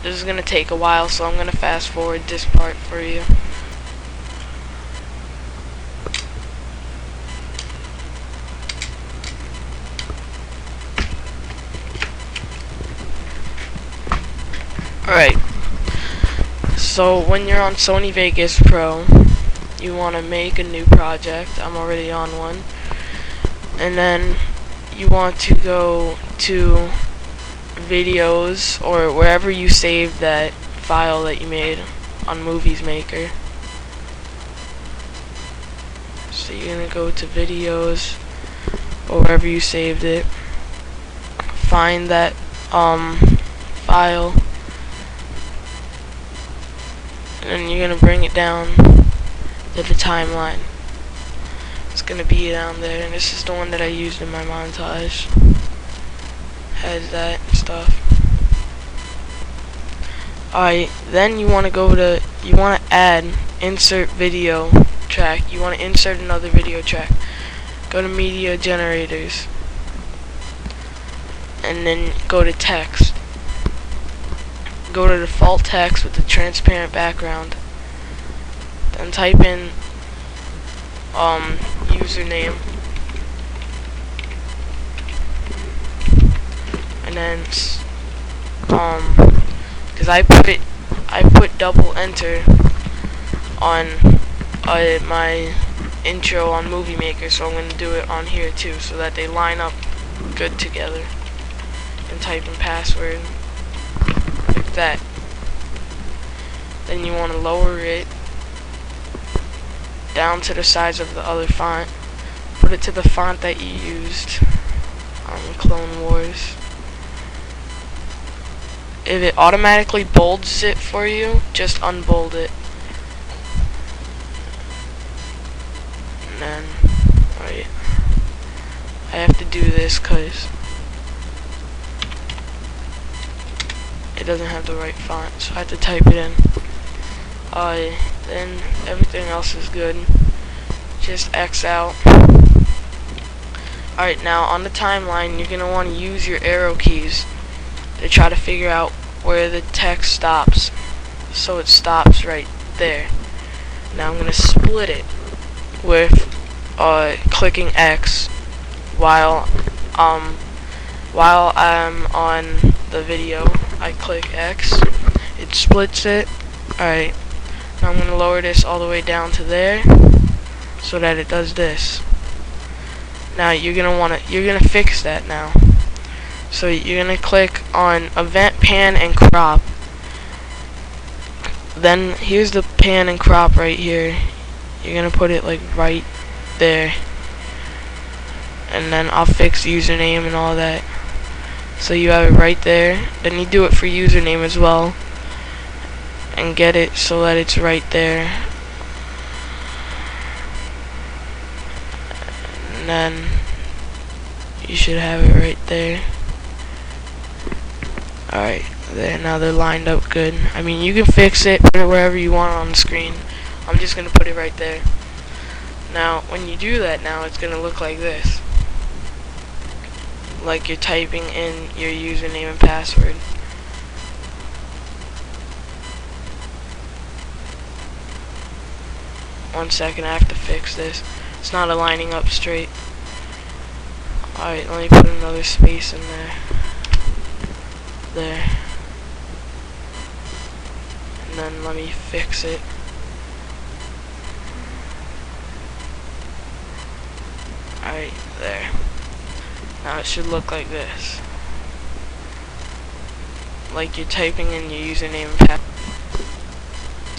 this is gonna take a while, so I'm gonna fast forward this part for you. Alright, so when you're on Sony Vegas Pro, you want to make a new project. I'm already on one. And then you want to go to videos or wherever you saved that file that you made on Movies Maker. So you're going to go to videos or wherever you saved it. Find that file. And you're going to bring it down to the timeline. It's going to be down there, and this is the one that I used in my montage. Has that and stuff. Alright, then you want to add insert video track. You want to insert another video track. Go to media generators. And then go to text. Go to default text with the transparent background. Then type in username, and then because I put double enter on my intro on Movie Maker, so I'm gonna do it on here too, so that they line up good together. And type in password. That. Then you want to lower it down to the size of the other font. Put it to the font that you used on Clone Wars. If it automatically bolds it for you, just unbold it. And then, alright, I have to do this because it doesn't have the right font, so I have to type it in. Then everything else is good. Just X out. Alright, now on the timeline, you're gonna want to use your arrow keys to try to figure out where the text stops. So it stops right there. Now I'm gonna split it with clicking X while I'm on the video. I click X, it splits it. Alright, now I'm gonna lower this all the way down to there so that it does this. Now you're gonna fix that now. So you're gonna click on Event Pan and Crop. Then here's the pan and crop right here. You're gonna put it like right there. And then I'll fix username and all that. So you have it right there. Then you do it for username as well. And get it so that it's right there. And then you should have it right there. Alright, there. Now they're lined up good. I mean, you can fix it, put it wherever you want on the screen. I'm just going to put it right there. Now, when you do that now, it's going to look like this. Like you're typing in your username and password. One second, I have to fix this. It's not aligning up straight. Alright, let me put another space in there. There. And then let me fix it. Alright, there. Now it should look like this. Like you're typing in your username and password.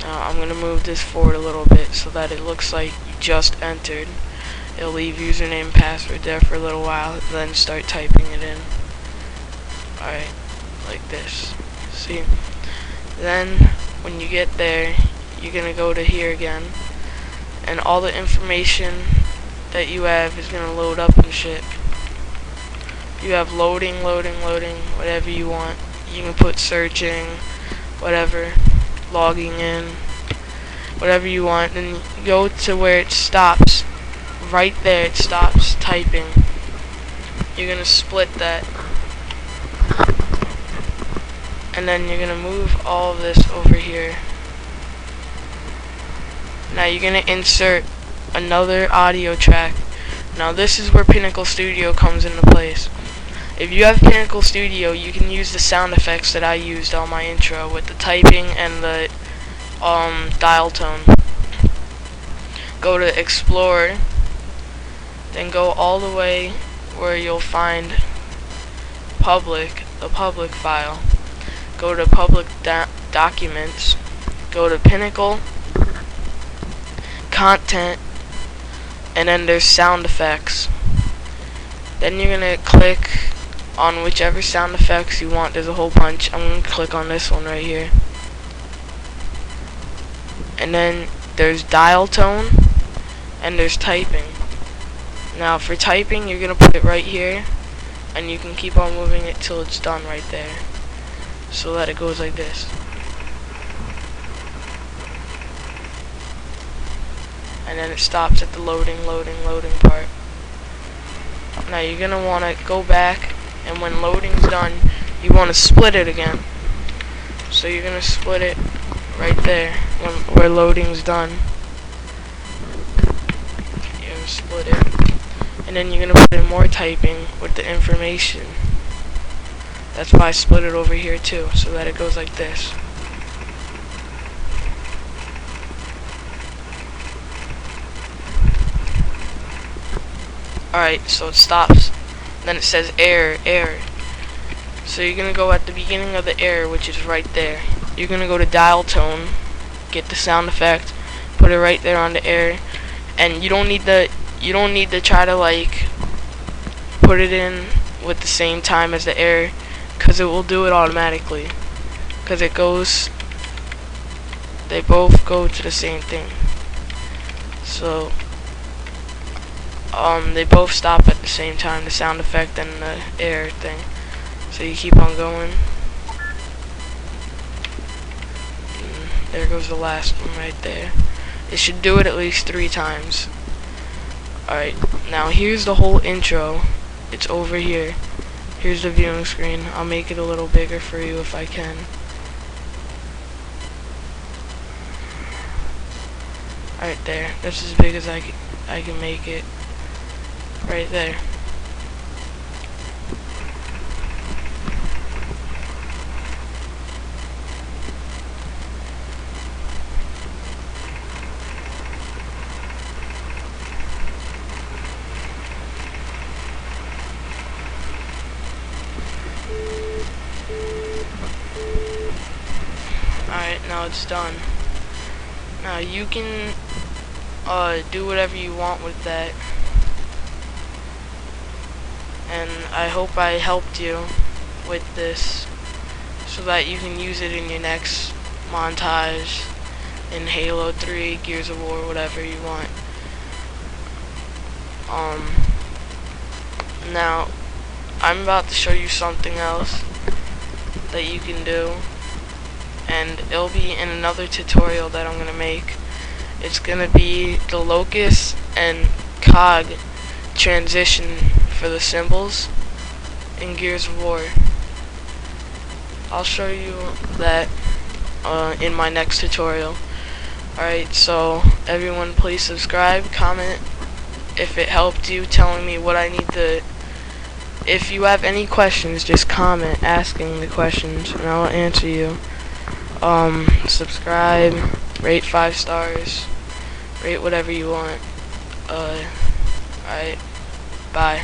Now I'm gonna move this forward a little bit so that it looks like you just entered. It'll leave username and password there for a little while, then start typing it in. Alright, like this. See? Then when you get there, you're gonna go to here again, and all the information that you have is gonna load up and shit. You have loading, whatever you want. You can put searching, whatever, logging in, whatever you want. Then you go to where it stops. Right there, it stops typing. You're gonna split that. and then you're gonna move all of this over here. Now you're gonna insert another audio track. Now this is where Pinnacle Studio comes into place. If you have Pinnacle Studio, you can use the sound effects that I used on my intro with the typing and the dial tone. Go to Explorer, then go all the way where you'll find public, the public file. Go to Public Documents, go to Pinnacle, Content, and then there's Sound Effects. Then you're gonna click on whichever sound effects you want. There's a whole bunch. I'm gonna click on this one right here. And then there's dial tone and there's typing. Now for typing, you're gonna put it right here, and you can keep on moving it till it's done right there, so that it goes like this. And then it stops at the loading part. Now you're gonna wanna go back, and when loading's done, you wanna split it again. So you're gonna split it right there where loading's done. You're gonna split it, and then you're gonna put in more typing with the information. That's why I split it over here too, so that it goes like this. Alright, so it stops. Then it says error, error. So you're gonna go at the beginning of the error, which is right there. You're gonna go to dial tone, get the sound effect, put it right there on the error, and you don't need to try to like put it in with the same time as the error, because it will do it automatically. Because they both go to the same thing. So they both stop at the same time, the sound effect and the error thing. So you keep on going. And there goes the last one right there. It should do it at least 3 times. Alright, now here's the whole intro. It's over here. Here's the viewing screen. I'll make it a little bigger for you if I can. Right there. That's as big as I can make it. Right there. Alright, now it's done. Now you can do whatever you want with that. And I hope I helped you with this, so that you can use it in your next montage in Halo 3, Gears of War, whatever you want. Now I'm about to show you something else that you can do, and it'll be in another tutorial that I'm gonna make. It's gonna be the locus and cog transition for the symbols in Gears of War. I'll show you that in my next tutorial. Alright, so everyone please subscribe, comment if it helped you, telling me what I need to. If you have any questions, just comment asking the questions and I'll answer you. Subscribe, rate 5 stars, rate whatever you want. Alright, bye.